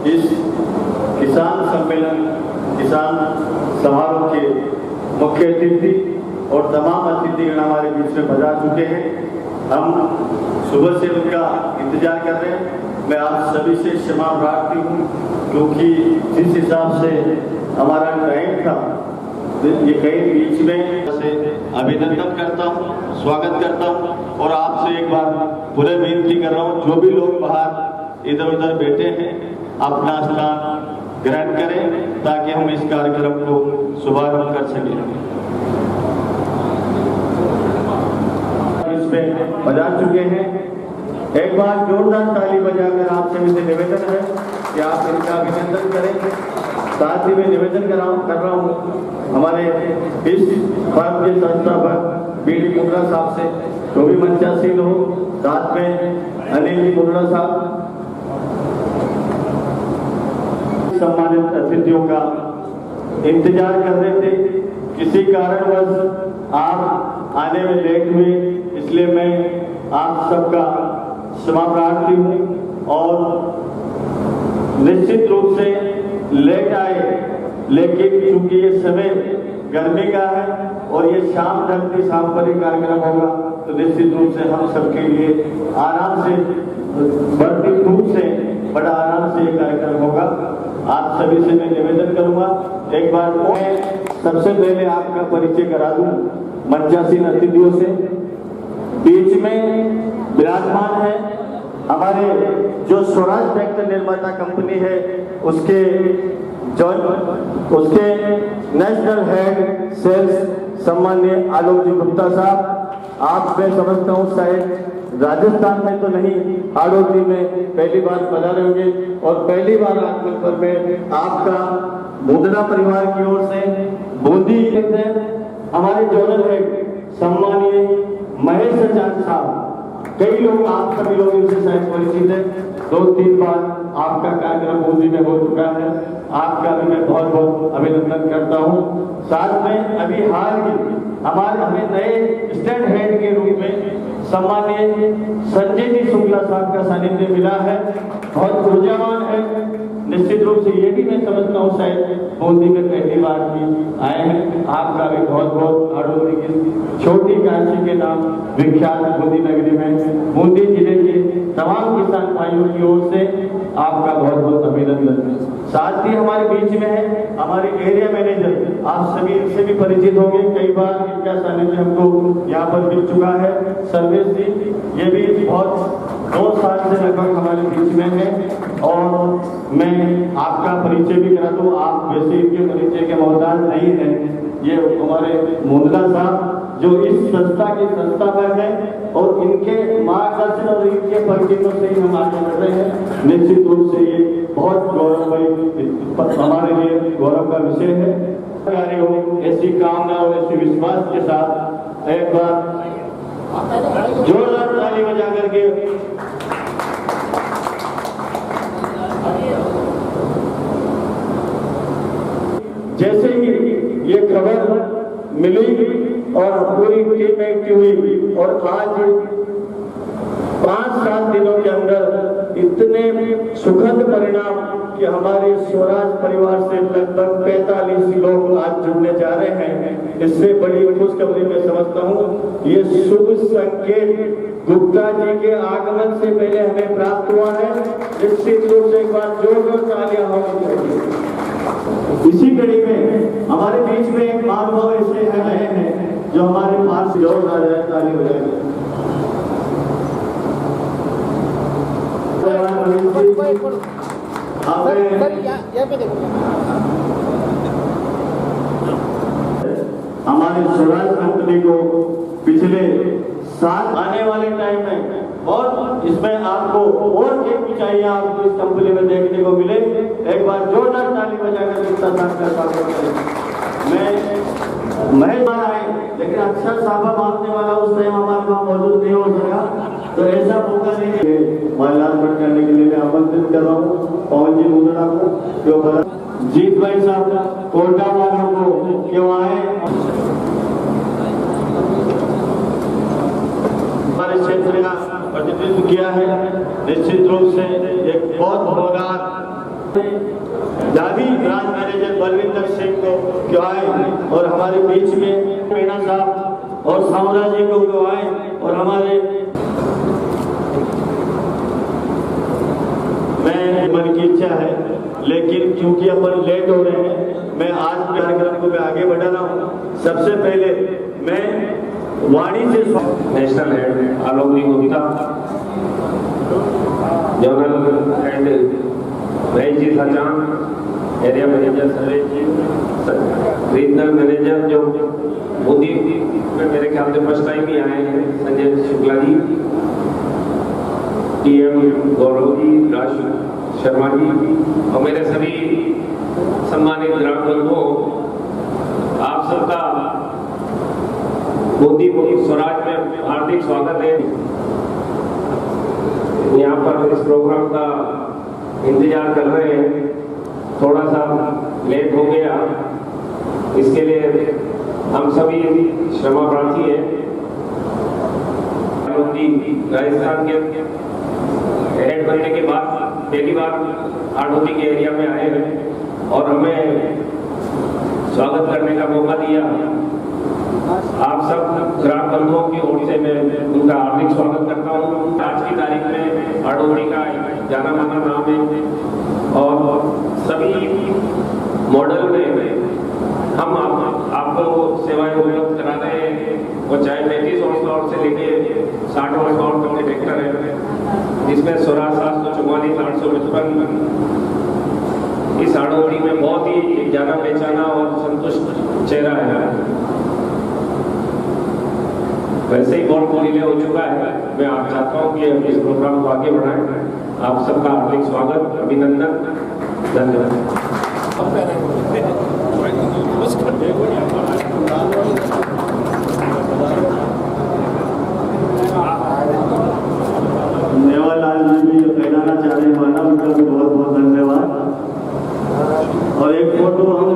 इस किसान सम्मेलन, किसान समारोह के मुख्य अतिथि और तमाम अतिथिगण हमारे बीच में पधार चुके हैं। हम सुबह से उनका इंतजार कर रहे हैं। मैं आप सभी से क्षमा प्रार्थी हूँ, क्योंकि जिस हिसाब से हमारा टाइम था, ये कहीं बीच में से अभिनंदन करता हूँ, स्वागत करता हूँ और आपसे एक बार पुनः विनती कर रहा हूँ, जो भी लोग बाहर इधर उधर बैठे हैं अपना स्थान ग्रहण करें ताकि हम इस कार्यक्रम को शुभारंभ कर सकें। इसमें पधार चुके हैं, एक बार जोरदार ताली बजाकर आप सभी से निवेदन है कि आप इनका अभिनंदन करें। साथ ही मैं निवेदन कर रहा हूँ हमारे इस पर्व के संस्थापक बीडी मुंद्रा साहब से, जो भी मंचासीन हो, साथ में अनिल मुंद्रा साहब, सम्मानित अतिथियों का इंतजार कर रहे थे। किसी कारणवश आप आने में लेट हुए, इसलिए मैं आप सबका क्षमा प्रार्थी हूँ और निश्चित रूप से लेट आए, लेकिन चूंकि ये समय गर्मी का है और ये शाम तक भी सांस्कृतिक कार्यक्रम होगा, तो निश्चित रूप से हम सबके लिए आराम से, बढ़ती धूप से बड़ा आराम से ये कार्यक्रम होगा। आप सभी से मैं निवेदन करूंगा, एक बार मैं सबसे पहले आपका परिचय करा दूं मंचासीन अतिथियों से। बीच में विराजमान है हमारे जो स्वराज ट्रैक्टर निर्माता कंपनी है, उसके नेशनल हेड सेल्स सम्माननीय आलोक जी गुप्ता साहब। आप मैं समझता हूँ शायद राजस्थान में तो नहीं, हाड़ौती में पहली बार पधारे होंगे और पहली बार आगमन पर मैं आपका मुंद्रा परिवार की ओर से बूंदी कहते हैं हमारे जोनल हेड सम्माननीय महेश चांद साहब। कई लोग, आप सभी लोग इनसे शायद परिचित है, 2-3 बार आपका कार्यक्रम बूंदी में हो चुका है। आपका भी मैं बहुत बहुत अभिनंदन करता हूँ। साथ में अभी हाल ही हमें नए स्टैंड हेड के रूप में सम्माननीय संजय जी शुक्ला साहब का सानिध्य मिला है, बहुत ऊर्जावान है। निश्चित रूप से ये भी मैं समझता हूँ शायद बूंदी में पहली बार भी आए हैं। आपका भी बहुत बहुत हाड़ौती की छोटी काशी के नाम विख्यात बूंदी नगरी में बूंदी जिले के तमाम किसान भाइयों की ओर से आपका बहुत बहुत अभिनंदन। साथ ही हमारे बीच में है हमारे एरिया मैनेजर, आप सभी इनसे भी परिचित होंगे, कई बार इनका सानिध्य हमको यहाँ पर मिल चुका है, सर्विस जी। ये भी बहुत 2 साल से लगभग हमारे बीच में है और मैं आपका परिचय भी करा दूँ। आप वैसे इनके परिचय के मोहताज नहीं हैं। ये हमारे मुंद्रा साहब जो इस संस्था के संस्थापक हैं और इनके मार्गदर्शन और इनके परिचितों से ही हम आगे बढ़ रहे हैं। निश्चित रूप से ये बहुत गौरवमयी, हमारे लिए गौरव का विषय है। कार्य हो ऐसी कामना और ऐसे विश्वास के साथ एक बार जोरदार ताली बजा करके जैसे ही ये खबर मिली और पूरी टीम एक्टिव हुई और आज 5-7 दिनों के अंदर इतने सुखद परिणाम कि हमारे स्वराज परिवार से लगभग 45 लोग आज जुड़ने जा रहे हैं। इससे बड़ी खुशखबरी मैं समझता हूँ, ये शुभ संकेत गुप्ता जी के आगमन से पहले हमें प्राप्त हुआ है। निश्चित रूप से एक बार जोरदार तालियां होनी चाहिए। इसी कड़ी में हमारे बीच में एक महानुभाव ऐसे रहे हैं जो हमारे पास जोरदार ताली हो जाएगी। हमारे स्वराज कंपनी को पिछले साल आने वाले टाइम में बहुत इसमें आपको और एक भी चाहिए आपको इस कंपनी में देखने को मिले। एक बार जोरदार ताली बजाकर गुप्ता साहब का स्वागत करें। मैं आए लेकिन अच्छा साहबा मांगने वाला उस टाइम हमारे वहाँ मौजूद नहीं हो सका, तो ऐसा मौका नहीं है माल्यार्पण करने के लिए मैं आमंत्रित कर रहा हूँ पवन जी मुंदड़ा को, जो जीत भाई साहब कोटा वालों को क्यों आए, हमारे क्षेत्र का प्रतिनिधित्व किया है। निश्चित रूप से एक बहुत होनहार जावी ब्रांच मैनेजर बलविंदर सिंह को क्यों आए और हमारे बीच में मीना साहब और सामरा जी को क्यों आए और हमारे मैं मन की इच्छा है, लेकिन क्योंकि अपन लेट हो रहे हैं मैं आज कार्यक्रम को मैं आगे बढ़ा रहा हूँ। सबसे पहले मैं वाणी से नेशनल हेड आलोक जी Gupta, general head Mahesh ji Sachan, area manager Suresh जी, रीजनल मैनेजर जो मोदी में मेरे ख्याल से फर्स्ट टाइम ही आए हैं संजय शुक्ला जी, टीएम गौरव जी, राज शर्मा जी और मेरे सभी सम्मानित ग्राम बंधुओं, आप सबका मोदी स्वराज में हार्दिक स्वागत है। यहाँ पर इस प्रोग्राम का इंतजार कर रहे हैं, थोड़ा सा लेट हो गया, इसके लिए हम सभी क्षमाप्रार्थी हैं। राजस्थान के हेड बनने के बाद पहली बार हाड़ौती के एरिया में आए हैं और हमें स्वागत करने का मौका दिया। आप सब ग्राम बंधुओं की ओर से मैं उनका हार्दिक स्वागत करता हूँ। आज की तारीख में हाड़ौती का जाना माना नाम है और सभी मॉडल में हम आपको सेवाएं उपलब्ध करा रहे हैं। वो चाहे 35 हॉर्स पावर से लेके 60 हॉर्स पावर तक के ट्रैक्टर है, जिसमें 16,744 855 इस हाड़ौती में बहुत ही जाना पहचाना और संतुष्ट चेहरा है। वैसे ही बहुत डिले हो चुका है, मैं आप चाहता हूँ कि हम इस प्रोग्राम को आगे बढ़ाएं। आप सबका हार्दिक स्वागत, अभिनंदन, धन्यवाद। नेवालाल जी भी कहना चाह रहे माना, उनका भी बहुत बहुत धन्यवाद। और एक फोटो हम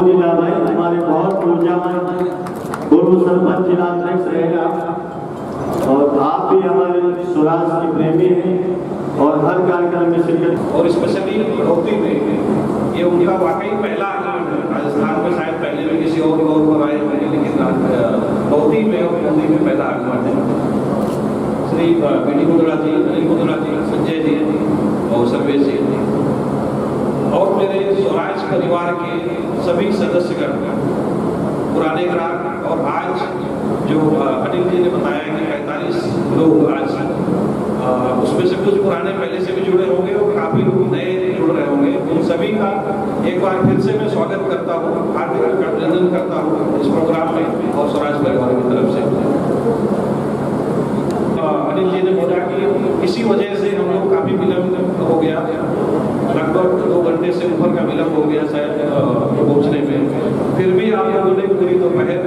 भाई हमारे बहुत ऊर्जावान पूर्व सरपंच जिलाध्यक्ष रहेगा और आप भी हमारे स्वराज के प्रेमी हैं और हर कार्यक्रम में शिरकत और स्पेशली हाड़ौती में ये उनका वाकई पहला आगमन है। राजस्थान में शायद पहले भी किसी और पर आए होंगे, लेकिन हाड़ौती में और मोदी में पहला आगमन है। श्री बीडी मुंदड़ा जी, अनिल मुंदड़ा जी, संजय जी और सर्वेश जी और मेरे स्वराज परिवार के सभी सदस्यगण, पुराने ग्राहक और आज जो अनिल जी ने बताया कि 45 लोग आज उसमें से कुछ पुराने पहले से भी जुड़े होंगे और काफी लोग नए जुड़ रहे होंगे। उन सभी का एक बार फिर से मैं स्वागत करता हूँ, हार्दिक अभिनंदन करता हूँ इस प्रोग्राम में और स्वराज परिवार की तरफ से। अनिल जी ने बोला कि इसी वजह से हम लोग काफी विलम्ब हो गया, लगभग 2 घंटे से ऊपर का विलम्ब हो गया शायद पहुंचने में। फिर भी आप लोगों ने पूरी दोपहर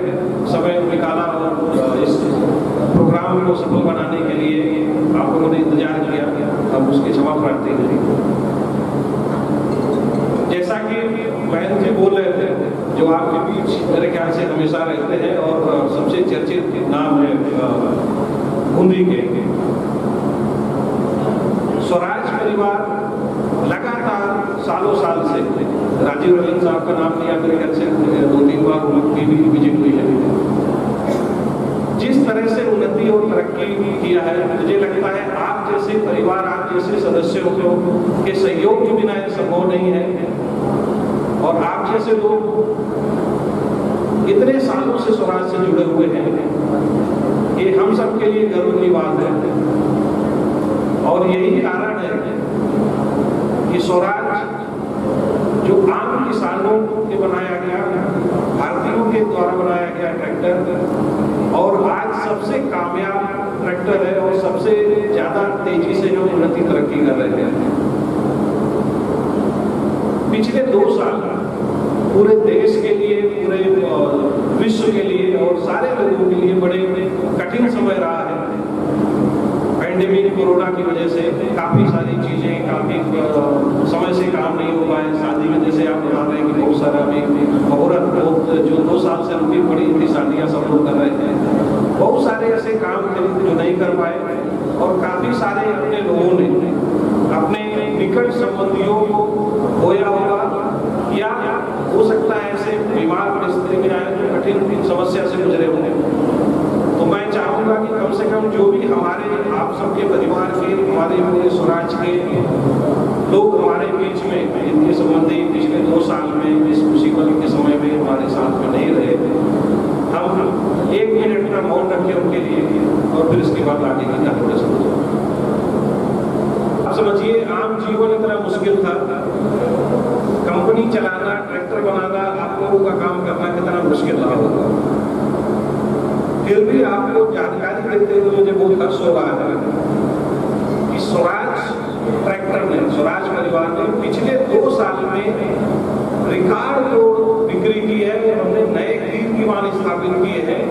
समय निकाला और इस प्रोग्राम को सफल बनाने के लिए आप लोगों ने इंतजार किया, हम उसकी क्षमा प्रार्थी हैं। जैसा कि बहन जी बोल रहे थे, जो आपके बीच मेरे ख्याल से हमेशा रहते हैं और सबसे चर्चित नाम है बूंदी के स्वराज परिवार लगातार सालों साल से, राजीव रंजन साहब का नाम लिया मेरे ख्याल से 2-3 बार उनकी भी विजिट हुई है। जिस तरह से उन्नति और तरक्की किया है, मुझे लगता है आप जैसे परिवार, आप जैसे सदस्यों के सहयोग के बिना यह संभव नहीं है। और आप जैसे लोग इतने सालों से स्वराज से जुड़े हुए हैं, ये हम सब के लिए गर्व की बात है। और यही कारण है कि स्वराज जो आम किसानों के बनाया गया, भारतीयों के द्वारा बनाया गया ट्रैक्टर सबसे कामयाब ट्रैक्टर है और सबसे ज्यादा तेजी से जो उन्नति तरक्की कर रहे हैं। पिछले 2 साल पूरे देश के लिए, पूरे विश्व के लिए और सारे लोगों के लिए बड़े कठिन समय रहा है। पैंडेमिक कोरोना की वजह से काफी सारी चीजें, काफी समय से काम नहीं हो पाए। शादी में जैसे आप बता रहे हैं कि बहुत सारा अभी मुहूर्त जो 2 साल से रुकी पड़ी थी, शादियां सब लोग कर रहे थे। बहुत सारे ऐसे काम थे जो नहीं कर पाए और काफी सारे अपने लोगों ने अपने निकट संबंधियों को खोया होगा या हो सकता है ऐसे बीमार परिस्थिति में आए तो कठिन समस्या से गुजरे होंगे। तो मैं चाहूंगा कि कम से कम जो भी हमारे आप सबके परिवार के, हमारे पूरे स्वराज के लोग हमारे बीच में इनके संबंधी पिछले 2 साल में इस मुसीबत के समय में हमारे साथ में नहीं रहे, हम 1 मिनट का मौन रखें उनके लिए और फिर इसके बाद आगे की कहानी समझो। आप समझिए, आम जीवन इतना मुश्किल था, कंपनी चलाना, ट्रैक्टर बनाना, आप लोगों का काम करना कितना मुश्किल रहा होगा। फिर भी आपको जानकारी देते हुए मुझे बहुत हर्ष हो रहा है कि स्वराज ट्रैक्टर ने, स्वराज परिवार ने पिछले 2 साल में रिकॉर्ड तोड़ बिक्री की है और हमने नए कीर्तिमान स्थापित किए हैं।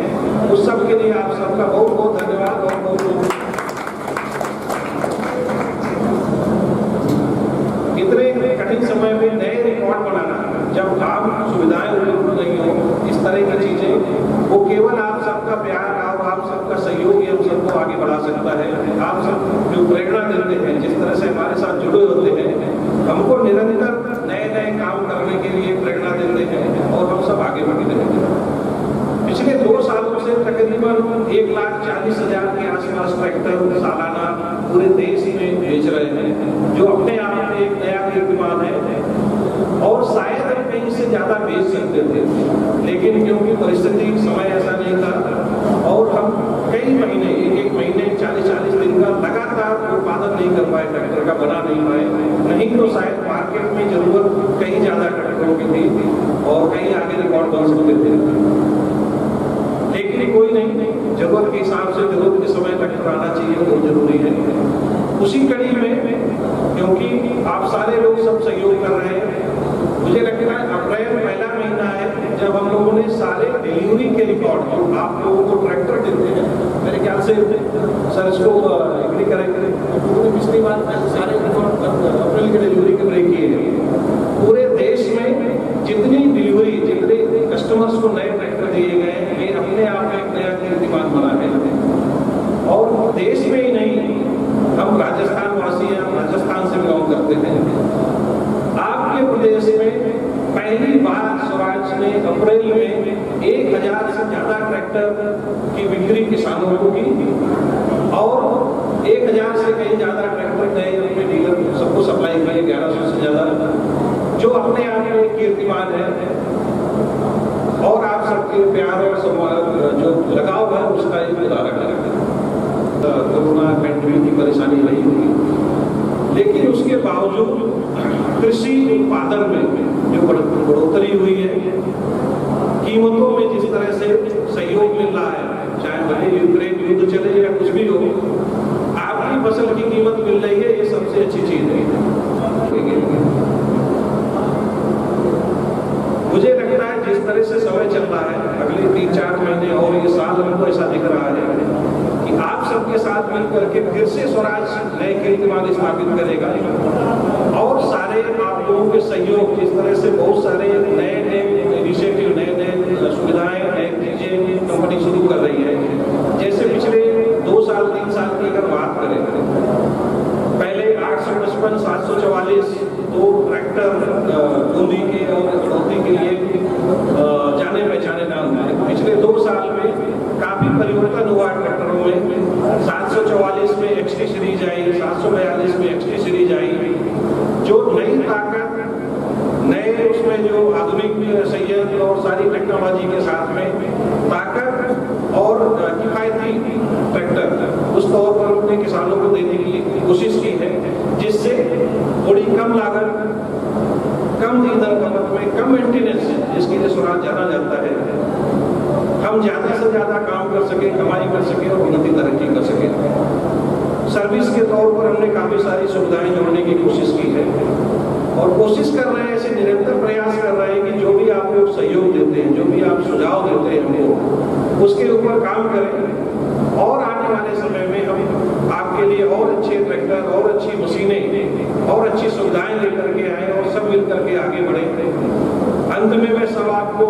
उस सब के लिए आप सबका बहुत बहुत धन्यवाद और बहुत इतने कठिन समय में नए रिकॉर्ड बनाना, जब आम सुविधाएं उपलब्ध नहीं हो, इस तरह की चीजें, वो केवल आप सबका प्यार और आप सबका सहयोग ही हम सबको आगे बढ़ा सकता है। आप सब जो प्रेरणा देते हैं, जिस तरह से हमारे साथ जुड़े होते हैं, हमको निरंतर नए नए काम करने के लिए प्रेरणा देते हैं और हम सब आगे बढ़ते रहेंगे। पिछले 2 सालों से तकरीबन 1,40,000 के आसपास ट्रैक्टर सालाना पूरे देश में बेच रहे हैं, जो अपने आप में एक नया कीर्तिमान है और शायद हम कहीं से ज्यादा बेच सकते थे, लेकिन क्योंकि परिस्थिति समय ऐसा नहीं था और हम कई महीने, एक महीने 40-40 दिन का लगातार उत्पादन नहीं कर पाए, ट्रैक्टर का बना नहीं पाए। नहीं तो शायद मार्केट में जरूरत कहीं ज्यादा ट्रैक्टरों की थी और कहीं आगे रिकॉर्ड बन सकते थे, लेकिन कोई नहीं, जरूरत के हिसाब से जरूरत के समय ट्रैक्टर आना चाहिए, बहुत जरूरी है। उसी कड़ी में क्योंकि आप सारे लोग सब सहयोग कर रहे हैं, मुझे लगता है अप्रैल पहला महीना है जब हम लोगों ने सारे डिलीवरी के रिकॉर्ड, जो आप लोगों को ट्रैक्टर देते हैं, मेरे ख्याल से सर इसको एग्री करेंगे, पिछली बार सारे रिकॉर्ड अप्रैल के डिलीवरी के ब्रेक किए हैं। पूरे देश में जितनी डिलीवरी, जितने कस्टमर्स को नए ट्रैक्टर दिए गए, ये अपने आप में एक नया कीर्तिमान बना है। और देश में ही नहीं, हम राजस्थान वासी हैं, राजस्थान से बिलोंग करते हैं। आपके प्रदेश में पहली बार स्वराज ने अप्रैल में 1,000 से ज्यादा ट्रैक्टर की बिक्री किसानों को की और 1,000 से कहीं ज्यादा ट्रैक्टर नए अपने डीलर सबको सप्लाई किए, 1100 से ज्यादा, जो अपने आप में एक कीर्तिमान है। और आप सबके प्यार और सम्मान जो लगाव है उसका एक उदाहरण है। कोरोना पैंडेमिक की परेशानी रही होगी, लेकिन उसके बावजूद कृषि उत्पादन में जो बढ़ोतरी हुई है, कीमतों में जिस तरह से सहयोग मिल रहा है, चाहे भले यूक्रेन युद्ध चले या कुछ भी हो, आपकी फसल की कीमत मिल रही है, ये सबसे अच्छी चीज है। मुझे लगता है जिस तरह से समय चल रहा है, अगले 3-4 महीने और ये साल हमको ऐसा दिख रहा है कि आप सबके साथ मिलकर के फिर से स्वराज नए कीर्तिमान स्थापित करेगा और सारे आप लोगों के सहयोग, जिस तरह से बहुत सारे नए इनिशिएटिव, नए सुविधाएं, नई चीजें कंपनी शुरू कर रही है। जैसे पिछले 2 साल 3 साल की अगर बात करें, पहले 855, 744 तो ट्रैक्टर बूंदी के और कटौती के लिए जाने पहचाने नाम है। पिछले 2 साल में काफी परिवर्तन हुआ ट्रैक्टरों में। 744 में XT सीरीज आई, 742 में XT सीरीज आई, जो नई ताकत, नए उसमें जो आधुनिक संयंत्र और सारी टेक्नोलॉजी के साथ में ताकत और किफायती ट्रैक्टर उस तौर पर अपने किसानों को देने की कोशिश की है, जिससे थोड़ी कम लागत, कम ईंधन खपत में, कम मेंटेनेंस, जिसके लिए स्वराज जाना जाता है, हम ज़्यादा से ज़्यादा काम कर सकें, कमाई कर सकें और उन्नति तरक्की कर सकें। सर्विस के तौर पर हमने काफ़ी सारी सुविधाएं जोड़ने की कोशिश की है और कोशिश कर रहे हैं, ऐसे निरंतर प्रयास कर रहे हैं कि जो भी आप लोग सहयोग देते हैं, जो भी आप सुझाव देते हैं हमको, उसके ऊपर काम करें और आने वाले समय में हम आपके लिए और अच्छे ट्रैक्टर और अच्छी मशीनें और अच्छी सुविधाएं लेकर के आए और सब मिल करके आगे बढ़े। अंत में मैं सब आपको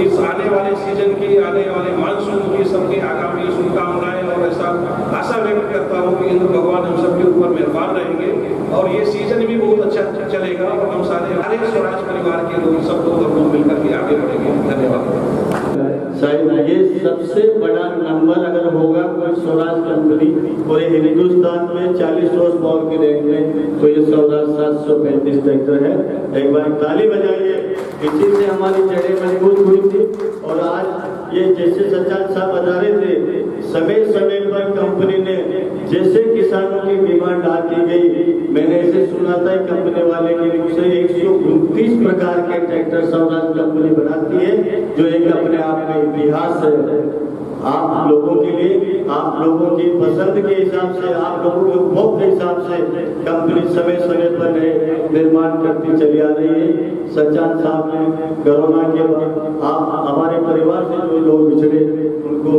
इस आने वाले सीजन की, आने वाले मानसून की सबकी आगामी शुभकामनाएं और ऐसा आशा व्यक्त करता हूँ कि इंद्र भगवान हम सबके ऊपर मेहरबान रहेंगे और ये सीजन भी बहुत अच्छा चलेगा और हम सारे स्वराज परिवार के लोग सब लोग हम लोग मिलकर के आगे बढ़ेंगे। धन्यवाद। शायद ये सबसे बड़ा नंबर अगर होगा कोई स्वराज कंपनी पूरे हिंदुस्तान में 40 हॉर्स पावर की रेंज में, तो ये स्वराज 735 ट्रैक्टर है। एक बार ताली बजाइए। इसी से हमारी जड़ें मजबूत हुई थी और आज ये जैसे सज्जाद साहब बता रहे थे, समय समय पर कंपनी ने जैसे किसानों की डिमांड आती गई, मैंने ऐसे सुना था कंपनी वाले के लिए उसे 129 प्रकार के ट्रैक्टर स्वराज कंपनी बनाती है, जो एक अपने आप में इतिहास है। आप लोगों के लिए, आप लोगों की पसंद के हिसाब से, आप लोगों के उपभोग के हिसाब से कंपनी समय समय पर नए निर्माण करती चली आ रही है। सज्जाद साहब ने कोरोना के बाद आप हमारे परिवार से जो लोग बिछड़े उनको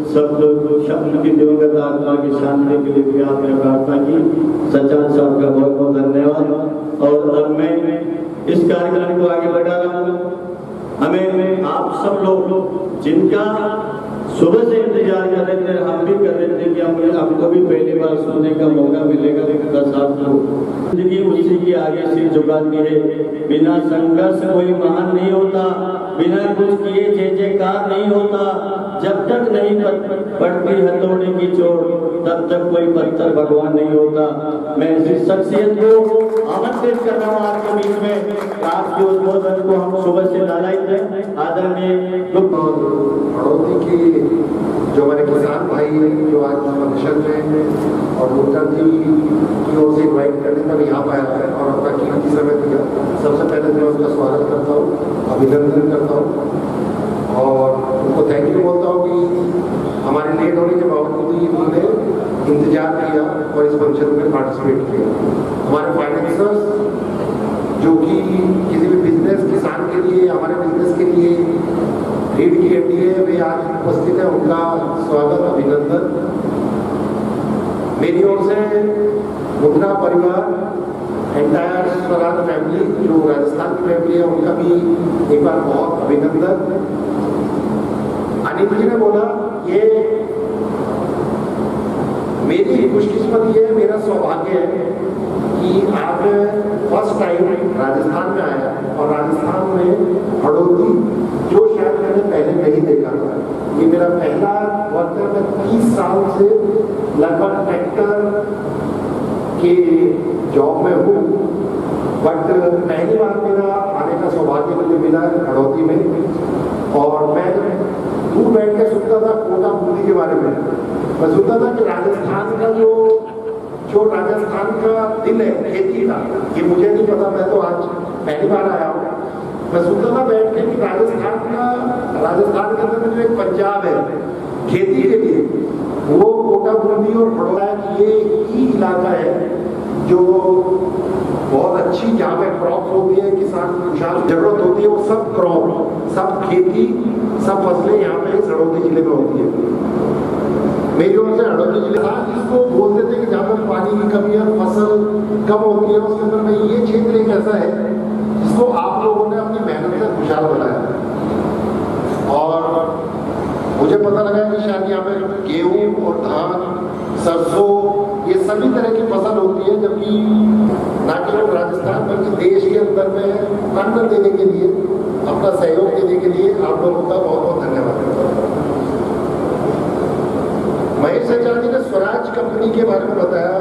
सब लोग की दिवंगत आत्मा की शांति के लिए भी आपने प्रार्थना की। सज्जाद साहब का बहुत बहुत धन्यवाद। और अब मैं इस कार्यक्रम को आगे बढ़ा रहा हूँ। हमें आप सब लोग जिनका सुबह से इंतजार कर रहे थे, हम भी कर रहे थे कि हमको भी पहली बार सुनने का मौका मिलेगा। जिंदगी उसी की आगे सिर झुकाती है। बिना संघर्ष कोई महान नहीं होता, बिना कुछ किए जय जयकार नहीं होता। जब तक नहीं पड़ती हथौड़े की चोट, तब तक कोई पत्थर भगवान नहीं होता। मैं इस शख्सियत को आमंत्रित कर रहा हूँ आपके बीच में। आपके उद्बोधन को हम सुबह से लालायित हैं। आदरणीय हड़ौती की जो हमारे किसान भाई हैं, जो आज फंक्शन में और मुद्दा जी की ओर से इन्वाइट करने पर यहाँ पर आया है और अपना कीमती समय दिया, सबसे पहले मैं उसका स्वागत करता हूँ, अभिनंदन करता हूँ और उनको थैंक यू बोलता हूँ कि हमारे लेट होने के बावजूद ही उन्होंने इंतजार किया और इस फंक्शन में पार्टिसिपेट किया। हमारे फाइनेंसर्स जो कि किसी भी बिजनेस, किसान के लिए, हमारे बिजनेस के लिए रीढ़ की हड्डी है, वे आज उपस्थित है, उनका स्वागत, अभिनंदन। मेरी ओर से मुन्ना परिवार, एंटायर स्वराज फैमिली, जो राजस्थान की फैमिली है, उनका भी एक बार बहुत अभिनंदन। अनिल जी ने बोला, ये मेरी खुशकिस्मत ये, मेरा सौभाग्य है कि आज फर्स्ट टाइम राजस्थान में आया और राजस्थान में हड़ौती, जो शायद मैंने पहले नहीं देखा था। ये मेरा पहला वक्त है। मैं 30 साल से लगभग ट्रैक्टर के जॉब में हूँ, बट पहली बार मेरा आने का सौभाग्य मुझे मिला है हड़ौती में। और मैं दूर बैठ के सुनता था कोटा बूंदी के बारे में। मैं सुनता था कि राजस्थान का जो राजस्थान का दिल है खेती का, ये मुझे नहीं पता, मैं तो आज पहली बार आया हूँ। मैं सुनता था बैठ के कि राजस्थान के अंदर जो एक पंजाब है खेती के लिए, वो कोटा बूंदी और हड़ौती, ये ही इलाका है जो बहुत अच्छी, जहाँ पे क्रॉप होती है, किसान खुशहाल जरूरत होती है, वो सब क्रॉप, सब खेती, सब फसलें यहाँ पे इस हड़ौती जिले में होती है। मेरी ओर से हड़ौती जिले जिसको बोलते थे कि जहाँ पर पानी की कमी है, फसल कम होती है, उसके अंदर में ये क्षेत्र एक ऐसा है जिसको आप लोगों ने अपनी मेहनत से खुशहाल बनाया। और मुझे पता लगा कि शायद यहाँ पे गेहूँ और धान, सरसों, ये सभी तरह की फसल होती है, जबकि ना केवल राजस्थान बल्कि देश के अंदर में अन्न देने के लिए, अपना सहयोग देने के लिए आप लोगों का बहुत बहुत धन्यवाद। महेश सज्जाद जी ने स्वराज कंपनी के बारे में बताया,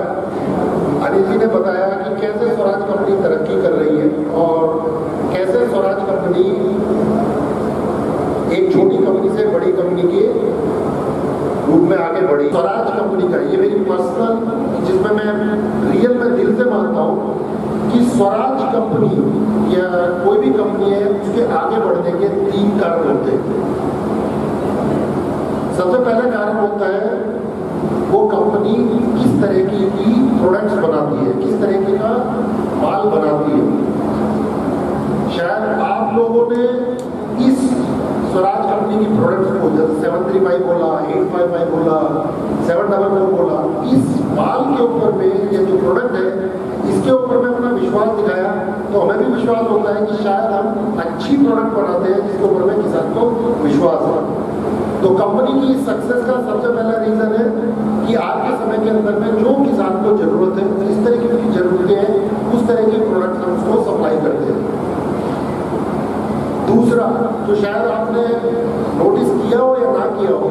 अनिल जी ने बताया कि कैसे स्वराज कंपनी तरक्की कर रही है और कैसे स्वराज कंपनी एक छोटी कंपनी से बड़ी कंपनी के रूप में आगे बढ़ी। स्वराज कंपनी का ये मेरी पर्सनल, जिसमें मैं रियल में दिल से मानता हूँ कि स्वराज कंपनी या कोई भी कंपनी है, उसके आगे बढ़ने के 3 कारण होते हैं। सबसे पहला कारण होता है वो कंपनी किस तरह की प्रोडक्ट्स बनाती है, किस तरीके का माल बनाती है। शायद आप लोगों ने इस स्वराज कंपनी की प्रोडक्ट्स को, जैसे 735 बोला, 855 बोला, 744 बोला, इस माल के ऊपर में ये जो प्रोडक्ट है इसके ऊपर में अपना विश्वास दिखाया, तो हमें भी विश्वास होता है कि शायद हम अच्छी प्रोडक्ट बनाते हैं जिसके ऊपर में किसान को विश्वास है। तो कंपनी की सक्सेस का सबसे पहला रीजन है कि आज के समय के अंदर में जो किसान को जरूरत है, जिस तरीके की जरूरतें हैं उस तरह की प्रोडक्ट हम उसको सप्लाई करते हैं। दूसरा, जो शायद आपने नोटिस किया हो या ना किया हो,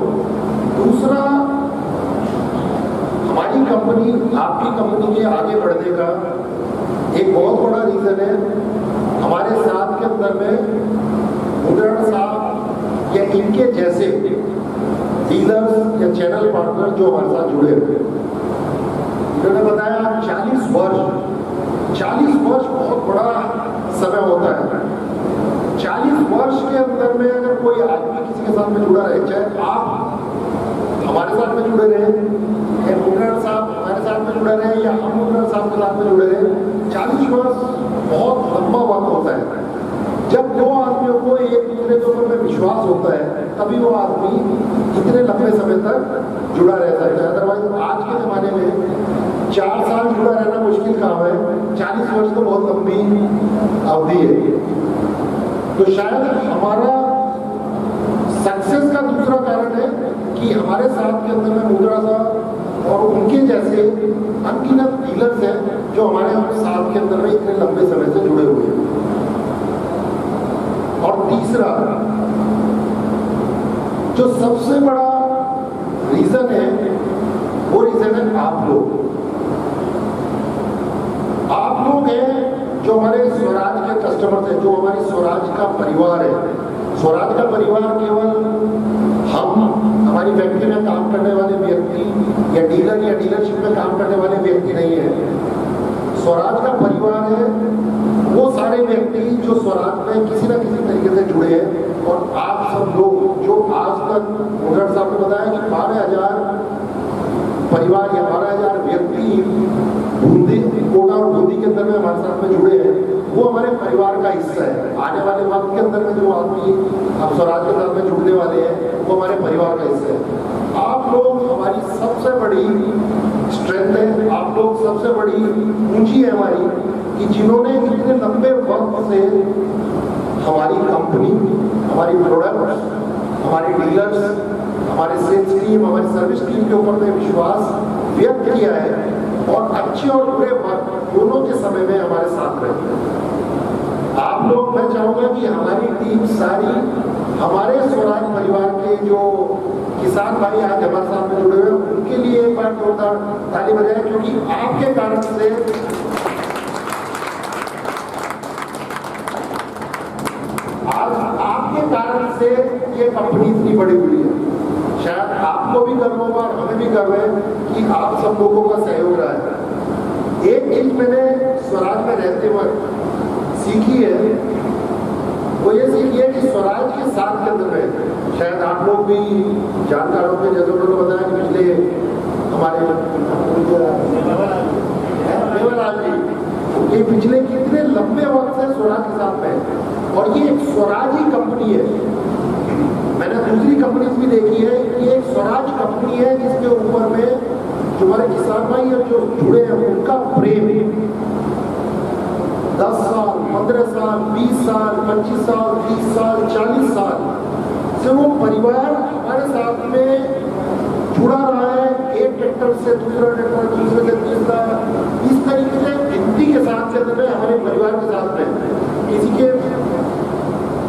दूसरा हमारी कंपनी, आपकी कंपनी के आगे बढ़ने का एक बहुत बड़ा रीजन है हमारे साथ के अंदर में मुद्रण साहब या इनके जैसे डीलर्स या चैनल पार्टनर जो हमारे साथ जुड़े हुए हैं। इन्होंने बताया 40 वर्ष बहुत बड़ा समय होता है। 40 वर्ष के अंदर में अगर कोई आदमी किसी के साथ में जुड़ा रहे, चाहे आप हमारे साथ में जुड़े रहे या मुद्रण साहब हमारे साथ में जुड़े रहे या हम मुद्रण साहब के साथ में जुड़े रहे, 40 वर्ष बहुत लंबा वक्त होता है। जब दो आदमियों को एक दूसरे के ऊपर में विश्वास होता है तभी वो आदमी इतने लंबे समय तक जुड़ा रह सकता है। अदरवाइज आज के ज़माने में 4 साल जुड़ा रहना मुश्किल काम है, 40 वर्ष तो बहुत लंबी अवधि है। तो शायद हमारा सक्सेस का दूसरा कारण है कि हमारे साथ के अंदर में मुद्रा साहब और उनके जैसे अनगिनत डीलर्स हैं जो हमारे साथ के अंदर में इतने लंबे समय से जुड़े हुए हैं। और तीसरा, जो सबसे बड़ा रीजन है वो रीजन है आप लोग हैं जो हमारे स्वराज के कस्टमर्स हैं, जो हमारी स्वराज का परिवार है। स्वराज का परिवार केवल हम हमारी फैक्ट्री में काम करने वाले व्यक्ति या डीलर या डीलरशिप में काम करने वाले व्यक्ति नहीं है। स्वराज का परिवार है वो सारे व्यक्ति जो स्वराज में किसी न किसी तरीके से जुड़े हैं। और आप सब लोग जो आज तक मुद्रण साहब ने बताया कि 12,000 परिवार या 12,000 व्यक्ति बूंदी, कोटा और बूंदी के अंदर में हमारे साथ में जुड़े हैं, वो हमारे परिवार का हिस्सा है। आने वाले वक्त के अंदर में जो आदमी अब स्वराज के साथ में जुड़ने वाले हैं वो हमारे परिवार का हिस्सा है। आप लोग हमारी सबसे बड़ी स्ट्रेंथ है, आप लोग सबसे बड़ी पूंजी है हमारी, कि जिन्होंने इतने लंबे वक्त से हमारी कंपनी, हमारी प्रोडक्ट्स, हमारे डीलर्स, हमारे सेल्स टीम, हमारी सर्विस टीम के ऊपर में विश्वास व्यक्त किया है और अच्छे और बुरे वक्त दोनों के समय में हमारे साथ रहते हैं। आप लोग, मैं चाहूँगा कि हमारी टीम सारी हमारे स्वराज परिवार के जो किसान भाई आज हमारे साथ में जुड़े हुए हैं उनके लिए एक बार जोरदार ताली बजाएं, क्योंकि आपके कारण से आज आपके कारण से ये कंपनी इतनी बड़ी हुई है। शायद आपको भी गर्व होगा और हमें भी गर्व है कि आप सब लोगों का सहयोग रहा है। एक चीज मैंने स्वराज में रहते वक्त सीखी है, वो ये सीखी है कि स्वराज के साथ के अंदर में शायद आप लोग भी जानकार होंगे, जैसे उन्होंने बताया कि पिछले हमारे ये पिछले कितने लंबे वक्त से स्वराज के साथ में, और ये एक स्वराज ही कंपनी है। मैंने दूसरी कंपनीज भी देखी है, ये एक स्वराज कंपनी है जिसके ऊपर में जो हमारे किसान भाई और जो जुड़े हैं उनका प्रेम 10 साल, 15 साल, 20 साल, 25 साल, 30 साल, 40 साल से वो परिवार हमारे साथ में जुड़ा रहा है। एक ट्रैक्टर से दूसरा ट्रैक्टर, दूसरे से तीसरा, इस तरीके से गिनती के साथ चल रहे हमारे परिवार के साथ में। किसी के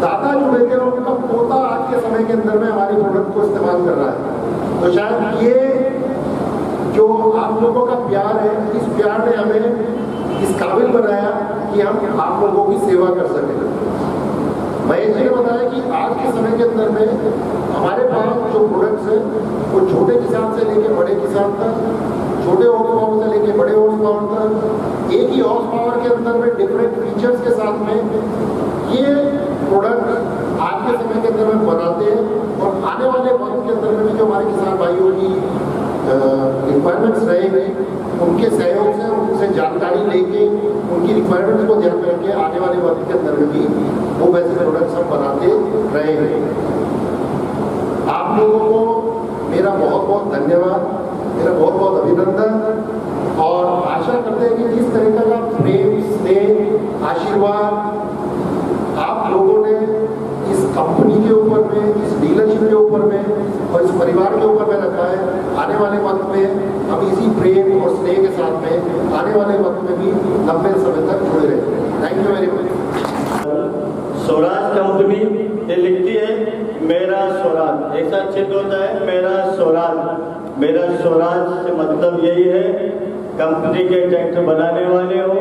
दादा जुड़े थे और उनका पोता आज के समय के अंदर में हमारी प्रोडक्ट को इस्तेमाल कर रहा है। तो शायद ये जो आप लोगों का प्यार है, इस प्यार ने हमें इस काबिल बनाया कि हम आप लोगों की सेवा कर सकें। महेश जी ने बताया कि आज के समय के अंदर में हमारे पास जो प्रोडक्ट्स हैं वो छोटे किसान से लेके बड़े किसान तक, छोटे हॉर्स पावर से लेके बड़े हॉर्स पावर तक, एक ही हॉर्स पावर के अंदर में डिफरेंट फीचर्स के साथ में ये प्रोडक्ट आज के समय के अंदर में बनाते हैं। और आने वाले वक्त के अंदर में जो रिक्वायरमेंट्स रहेंगे, उनके सहयोग से उनसे जानकारी लेके उनकी रिक्वायरमेंट्स को ध्यान में रखे आने वाले वक्त के अंदर भी वो वैसे प्रोडक्ट्स हम बनाते रहेंगे। आप लोगों को मेरा बहुत बहुत धन्यवाद, मेरा बहुत बहुत अभिनंदन और आशा करते हैं कि जिस तरीके का प्रेम, स्नेह, आशीर्वाद आप लोगों ने इस कंपनी के ऊपर में, इस डीलरशिप के ऊपर में और इस परिवार के ऊपर में रखा है, आने वाले वक्त में हम इसी प्रेम और स्नेह के साथ में आने वाले वक्त में भी लंबे समय तक जुड़े रहेंगे। Thank you very much. Swaraj company ये लिखती है मेरा स्वराज, ऐसा चिन्ह होता है मेरा स्वराज। मेरा स्वराज से मतलब यही है कंपनी के ट्रैक्टर बनाने वाले हो,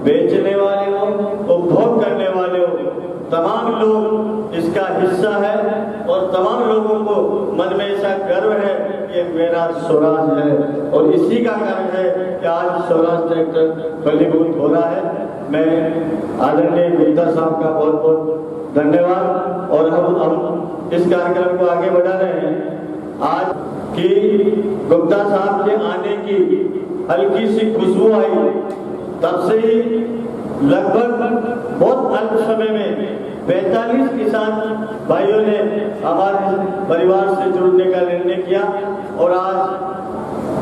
बेचने वाले हो, उपभोग करने वाले हो, तमाम लोग इसका हिस्सा है और तमाम लोगों को मन में ऐसा गर्व है कि मेरा स्वराज है। और इसी का कारण है कि आज स्वराज ट्रैक्टर फलीभूत हो रहा है। मैं आदरणीय गुप्ता साहब का बहुत बहुत धन्यवाद और हम इस कार्यक्रम को आगे बढ़ा रहे हैं। आज की गुप्ता साहब के आने की हल्की सी खुशबू आई, तब से ही लगभग बहुत अल्प समय में 45 किसान भाइयों ने हमारे परिवार से जुड़ने का निर्णय किया और आज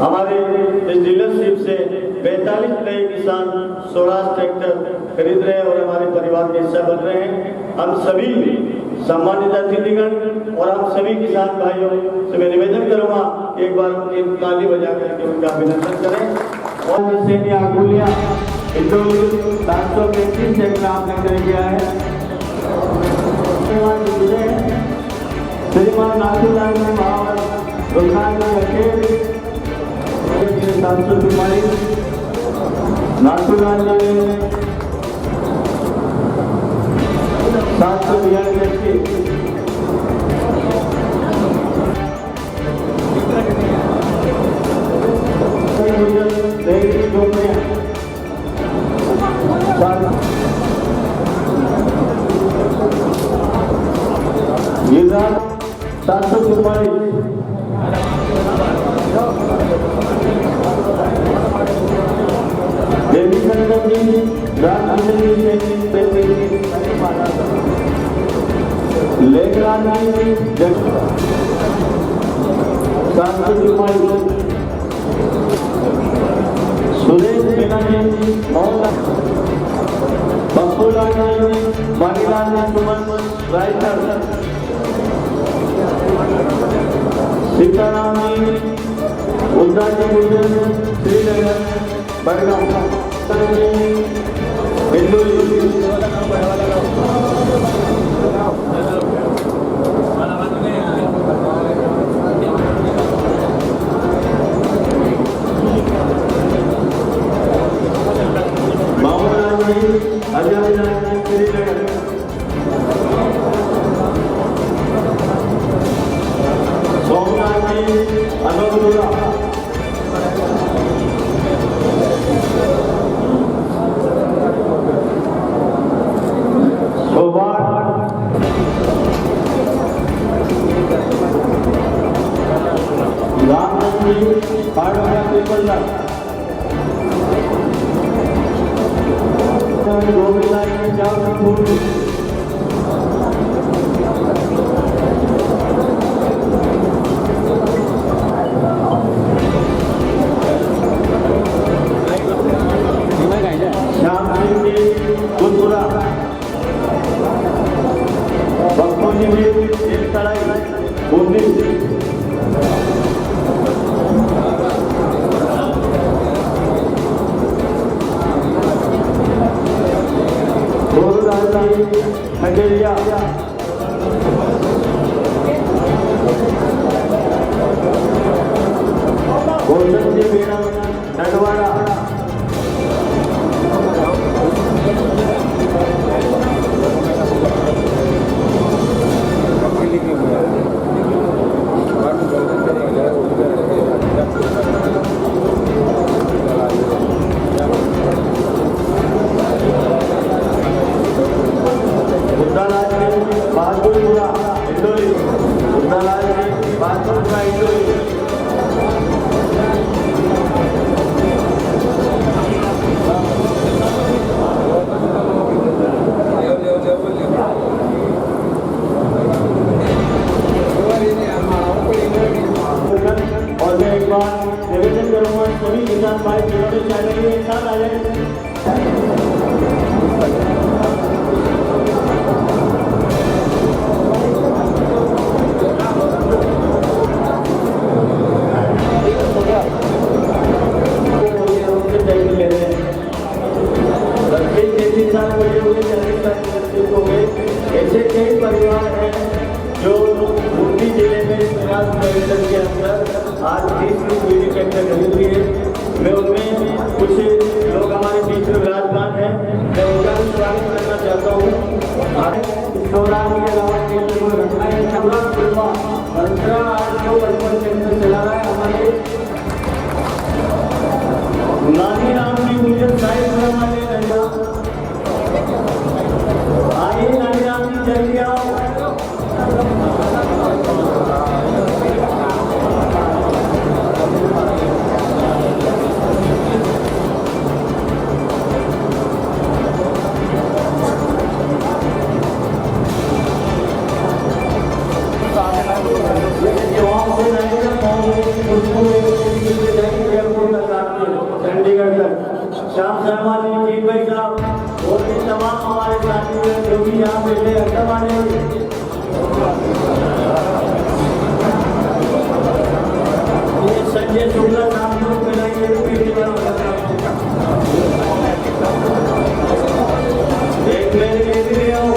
हमारे इस डीलरशिप से 45 नए किसान स्वराज ट्रैक्टर खरीद रहे हैं और हमारे परिवार के हिस्सा बन रहे हैं। हम सभी सम्मानित अतिथिगण और हम सभी किसान भाइयों से मैं निवेदन करूंगा एक बार उनकी ताली बजा करके उनका अभिनंदन करें। और जिससे आगुलिया 735 ट्रैक्टर आपने खरीद किया है। श्रीमान नाथूलाल महावर रुखान के 744 नाथूलाल ने 742 देवी संगम जी लेखराज जी 744 सुरेश मीना जी बप्पूलाल जी बानीलाल जी सुमन रायकर सीताराम जी उद्दा जी गुजर श्रीनगर बड़गांव बिंदु बाबूलाल जी अजय श्रीनगर सोमनाथ जी अनोदुरा खंडेरिया गोल्डन जी बेड़ा नटवाड़ा बुद्धाराज आज 30 वीडियो कैप्चर करी हुई है। मैं उनमें कुछ लोग हमारे बीच में विराजमान हैं, मैं उनका भी स्वागत करना चाहता हूँ। इस प्रोग्राम के अलावा केंद्र को रखना है पूरा फिल्मा 15/8 केंद्र चला रहा है हमारे नानी राम जी मुझे साइड करवाने लगा। आइए नानी राम जी जल्दी आओ। चंडीगढ़ तक श्याम शर्मा जी, जी भाई साहब और भी तमाम हमारे साथी हैं जो भी यहाँ बैठे अड्डा वाले। ये संजय शुक्ला साहब को मिलाइए, एक मेरे लिए भी आओ।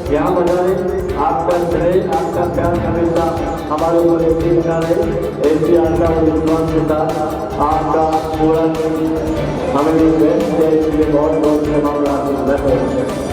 यहाँ बनाए आपका श्रेय, आपका प्यार हमेशा हमारे ऊपर ऐसे बना रहे, ऐसी आशा और विश्वास के साथ आपका पूरा हमें जो बेस्ट है इसलिए बहुत बहुत धन्यवाद।